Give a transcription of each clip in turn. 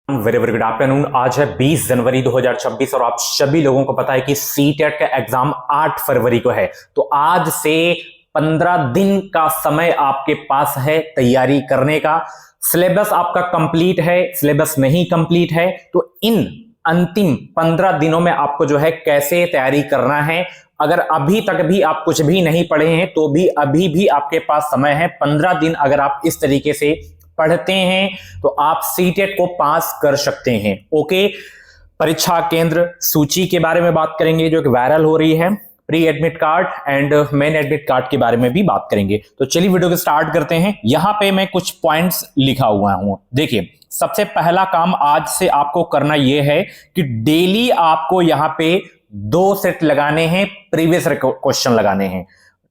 Very very good afternoon. आज है 20 जनवरी 2026 और आप सभी लोगों को पता है कि सीटेट का एग्जाम 8 फरवरी को है। तो आज से 15 दिन का समय आपके पास है तैयारी करने का। सिलेबस आपका कंप्लीट है, सिलेबस नहीं कंप्लीट है, तो इन अंतिम 15 दिनों में आपको जो है कैसे तैयारी करना है। अगर अभी तक भी आप कुछ भी नहीं पढ़े हैं तो भी अभी भी आपके पास समय है। 15 दिन अगर आप इस तरीके से पढ़ते हैं तो आप सीटेट को पास कर सकते हैं। ओके, परीक्षा केंद्र सूची के बारे में बात करेंगे जो कि वायरल हो रही है, pre admit card and main admit card के बारे में भी बात करेंगे। तो चलिए वीडियो को स्टार्ट करते हैं। यहां पे मैं कुछ पॉइंट्स लिखा हुआ हूं, देखिए। सबसे पहला काम आज से आपको करना यह है कि डेली आपको यहां पे 2 सेट लगाने हैं, प्रीवियस क्वेश्चन लगाने हैं।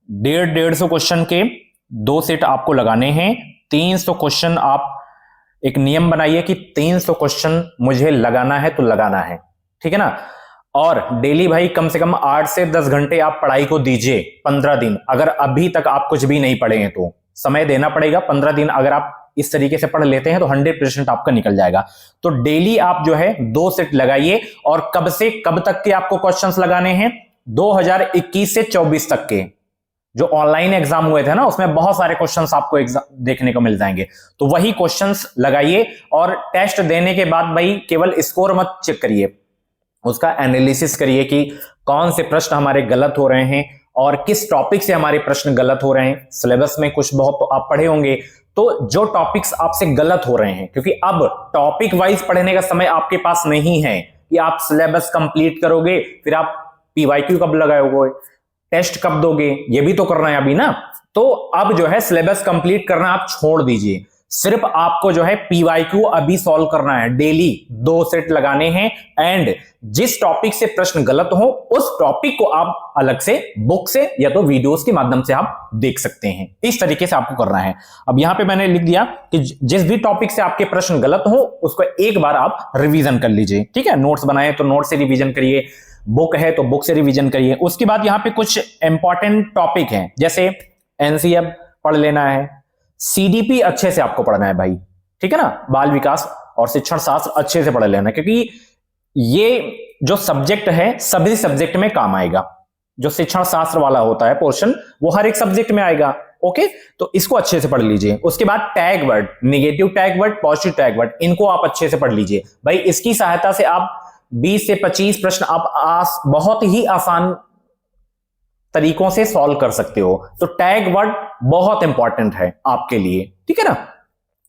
150 क्वेश्चन के 2 सेट आपको लगाने हैं। 300 क्वेश्चन आप एक नियम बनाइए कि 300 क्वेश्चन मुझे लगाना है तो लगाना है, ठीक है ना। और डेली भाई कम से कम 8 से 10 घंटे आप पढ़ाई को दीजिए। 15 दिन अगर अभी तक आप कुछ भी नहीं पढ़े हैं तो समय देना पड़ेगा। 15 दिन अगर आप इस तरीके से पढ़ लेते हैं तो 100% आपका निकल जाएगा। तो डेली आप जो है 2 सेट लगाइए। और कब से कब तक के आपको क्वेश्चंस लगाने हैं? 2021 से 24 तक के जो ऑनलाइन एग्जाम हुए थे ना, उसमें बहुत सारे क्वेश्चंस आपको देखने को मिल जाएंगे। तो वही क्वेश्चंस लगाइए और टेस्ट देने के बाद भाई केवल स्कोर मत चेक करिए, उसका एनालिसिस करिए कि कौन से प्रश्न हमारे गलत हो रहे हैं और किस टॉपिक से हमारे प्रश्न गलत हो रहे हैं। सिलेबस में कुछ बहुत तो आप पढ़े होंगे, तो जो टॉपिक्स आपसे गलत हो रहे हैं, क्योंकि अब टॉपिक वाइज पढ़ने का समय आपके पास नहीं है कि आप सिलेबस कंप्लीट करोगे फिर आप पीवाईक्यू कब लगाओगे, टेस्ट कब दोगे, ये भी तो करना है अभी ना। तो अब जो है सिलेबस कंप्लीट करना आप छोड़ दीजिए, सिर्फ आपको जो है पीवाईक्यू अभी सॉल्व करना है। डेली 2 सेट लगाने हैं एंड जिस टॉपिक से प्रश्न गलत हो उस टॉपिक को आप अलग से बुक से या तो वीडियोस के माध्यम से आप देख सकते हैं। इस तरीके से आपको करना है। अब यहां पे मैंने लिख दिया कि जिस भी टॉपिक से आपके प्रश्न गलत हो उसको एक बार आप रिवीजन कर लीजिए, ठीक है। नोट्स बनाए तो नोट से रिवीजन करिए, बुक है तो बुक से रिवीजन करिए। उसके बाद यहां पे कुछ इंपॉर्टेंट टॉपिक हैं, जैसे एनसीएफ पढ़ लेना है, सीडीपी अच्छे से आपको पढ़ना है भाई, ठीक है ना। बाल विकास और शिक्षण शास्त्र अच्छे से पढ़ लेना है, क्योंकि ये जो सब्जेक्ट है सभी सब्जेक्ट में काम आएगा। जो शिक्षण शास्त्र वाला होता है पोर्शन वो हर एक सब्जेक्ट में आएगा। ओके, तो इसको अच्छे से पढ़ लीजिए। उसके बाद tag word, negative tag word, positive tag word, इनको आप अच्छे से पढ़ लीजिए भाई। इसकी सहायता से आप 20 से 25 प्रश्न आप बहुत ही आसान तरीकों से सॉल्व कर सकते हो। तो टैग वर्ड बहुत इंपॉर्टेंट है आपके लिए, ठीक है ना।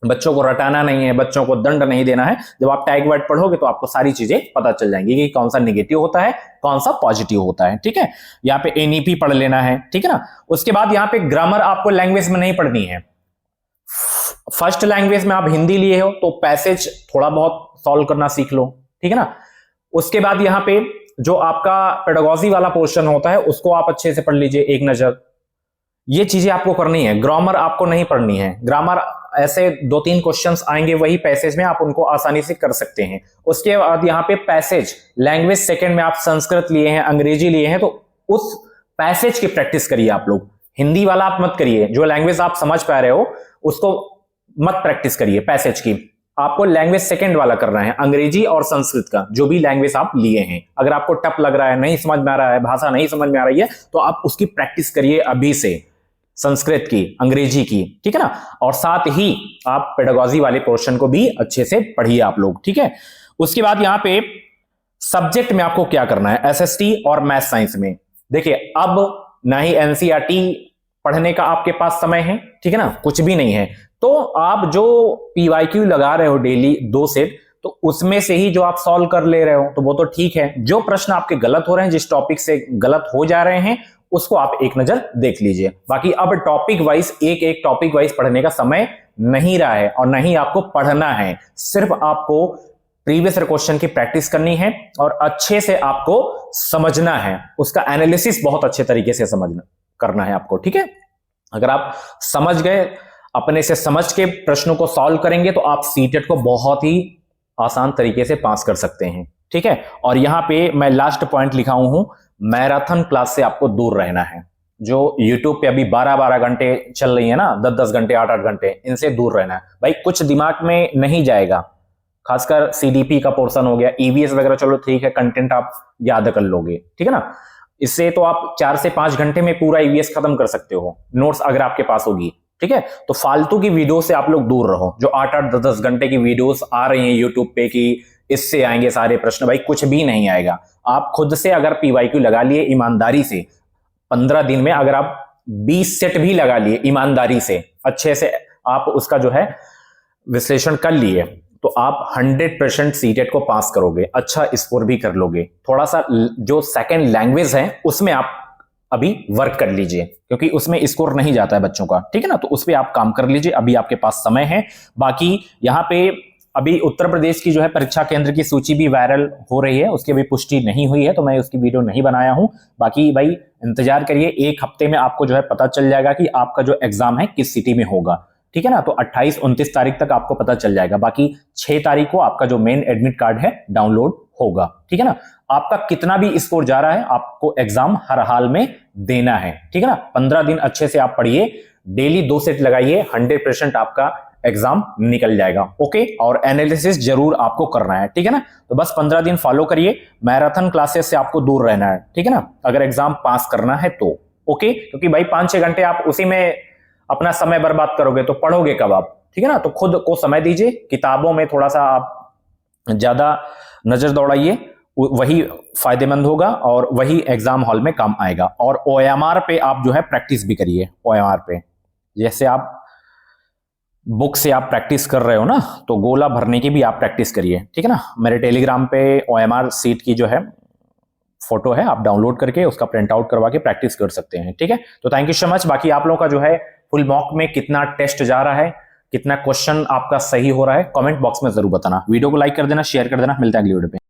बच्चों को रटाना नहीं है, बच्चों को दंड नहीं देना है। जब आप टैग वर्ड पढ़ोगे तो आपको सारी चीजें पता चल जाएंगी कि कौन सा नेगेटिव होता है, कौन सा पॉजिटिव होता है, ठीक है। यहाँ पे एनईपी पढ़ लेना है, ठीक है ना। उसके बाद यहाँ पे ग्रामर आपको लैंग्वेज में नहीं पढ़नी है। फर्स्ट लैंग्वेज में आप हिंदी लिए हो तो पैसेज थोड़ा बहुत सॉल्व करना सीख लो, ठीक है ना। उसके बाद यहाँ पे जो आपका पेडागॉजी वाला पोर्शन होता है उसको आप अच्छे से पढ़ लीजिए एक नजर। ये चीजें आपको करनी है। ग्रामर आपको नहीं पढ़नी है। ग्रामर ऐसे 2-3 क्वेश्चंस आएंगे वही पैसेज में, आप उनको आसानी से कर सकते हैं। उसके बाद यहाँ पे पैसेज लैंग्वेज सेकंड में आप संस्कृत लिए हैं, अंग्रेजी लिए हैं, तो उस पैसेज की प्रैक्टिस करिए आप लोग। हिंदी वाला आप मत करिए, जो लैंग्वेज आप समझ पा रहे हो उसको मत प्रैक्टिस करिए पैसेज की। आपको लैंग्वेज सेकंड वाला करना है, अंग्रेजी और संस्कृत का, जो भी लैंग्वेज आप लिए हैं। अगर आपको टफ लग रहा है, नहीं समझ में आ रहा है, भाषा नहीं समझ में आ रही है, तो आप उसकी प्रैक्टिस करिए अभी से, संस्कृत की, अंग्रेजी की, ठीक है ना। और साथ ही आप पेडागॉजी वाले पोर्शन को भी अच्छे से पढ़िए आप लोग, ठीक है। उसके बाद यहाँ पे सब्जेक्ट में आपको क्या करना है, एसएसटी और मैथ साइंस में। देखिए अब ना ही एनसीईआरटी पढ़ने का आपके पास समय है, ठीक है ना, कुछ भी नहीं है। तो आप जो पीवाईक्यू लगा रहे हो डेली 2 सेट, तो उसमें से ही जो आप सॉल्व कर ले रहे हो तो वो तो ठीक है। जो प्रश्न आपके गलत हो रहे हैं, जिस टॉपिक से गलत हो जा रहे हैं, उसको आप एक नजर देख लीजिए। बाकी अब टॉपिक वाइज एक टॉपिक वाइज पढ़ने का समय नहीं रहा है और नहीं आपको पढ़ना है। सिर्फ आपको प्रीवियस क्वेश्चन की प्रैक्टिस करनी है और अच्छे से आपको समझना है, उसका एनालिसिस बहुत अच्छे तरीके से समझना करना है आपको, ठीक है। अगर आप समझ गए, अपने से समझ के प्रश्नों को सॉल्व करेंगे तो आप सीटेट को बहुत ही आसान तरीके से पास कर सकते हैं, ठीक है। और यहां पे मैं लास्ट पॉइंट लिखा हूं, मैराथन क्लास से आपको दूर रहना है। जो YouTube पे अभी 12-12 घंटे चल रही है ना, 10-10 घंटे, 8-8 घंटे, इनसे दूर रहना है भाई। कुछ दिमाग में नहीं जाएगा, खासकर सीडीपी का पोर्शन हो गया, ईवीएस वगैरह, चलो ठीक है, कंटेंट आप याद कर लोगे, ठीक है ना। इससे तो आप 4 से 5 घंटे में पूरा ईवीएस खत्म कर सकते हो, नोट्स अगर आपके पास होगी, ठीक है। तो फालतू की वीडियो से आप लोग दूर रहो, जो 8-8 10-10 घंटे की वीडियोस आ रही हैं यूट्यूब पे कि इससे आएंगे सारे प्रश्न, भाई कुछ भी नहीं आएगा। आप खुद से अगर पीवाईक्यू लगा लिए ईमानदारी से, 15 दिन में अगर आप 20 सेट भी लगा लिए ईमानदारी से, अच्छे से आप उसका जो है विश्लेषण कर लिए, तो आप 100% सीटेट को पास करोगे, अच्छा स्कोर भी कर लोगे। थोड़ा सा जो सेकंड लैंग्वेज है उसमें आप अभी वर्क कर लीजिए, क्योंकि उसमें स्कोर नहीं जाता है बच्चों का, ठीक है ना। तो उस पर आप काम कर लीजिए, अभी आपके पास समय है। बाकी यहाँ पे अभी उत्तर प्रदेश की जो है परीक्षा केंद्र की सूची भी वायरल हो रही है, उसकी अभी पुष्टि नहीं हुई है, तो मैं उसकी वीडियो नहीं बनाया हूं। बाकी भाई इंतजार करिए, 1 हफ्ते में आपको जो है पता चल जाएगा कि आपका जो एग्जाम है किस सिटी में होगा, ठीक है ना। तो 28-29 तारीख तक आपको पता चल जाएगा। बाकी 6 तारीख को आपका जो मेन एडमिट कार्ड है डाउनलोड होगा, ठीक है ना। आपका कितना भी स्कोर जा रहा है, आपको एग्जाम हर हाल में देना है, ठीक है ना। 15 दिन अच्छे से आप पढ़िए, डेली 2 सेट लगाइए, 100% आपका एग्जाम निकल जाएगा, ओके। और एनालिसिस जरूर आपको करना है, ठीक है ना। तो बस 15 दिन फॉलो करिए, मैराथन क्लासेस से आपको दूर रहना है, ठीक है ना, अगर एग्जाम पास करना है तो, ओके। क्योंकि भाई 5-6 घंटे आप उसी में अपना समय बर्बाद करोगे तो पढ़ोगे कब आप, ठीक है ना। तो खुद को समय दीजिए, किताबों में थोड़ा सा आप ज्यादा नजर दौड़ाइए, वही फायदेमंद होगा और वही एग्जाम हॉल में काम आएगा। और ओएमआर पे आप जो है प्रैक्टिस भी करिए, ओएमआर पे जैसे आप बुक से आप प्रैक्टिस कर रहे हो ना, तो गोला भरने की भी आप प्रैक्टिस करिए, ठीक है ना। मेरे टेलीग्राम पे ओएमआर सीट की जो है फोटो है, आप डाउनलोड करके उसका प्रिंट आउट करवा के प्रैक्टिस कर सकते हैं, ठीक है। तो थैंक यू सो मच। बाकी आप लोगों का जो है फुल मॉक में कितना टेस्ट जा रहा है, कितना क्वेश्चन आपका सही हो रहा है, कमेंट बॉक्स में जरूर बताना। वीडियो को लाइक कर देना, शेयर कर देना। मिलता है अगली वीडियो पे।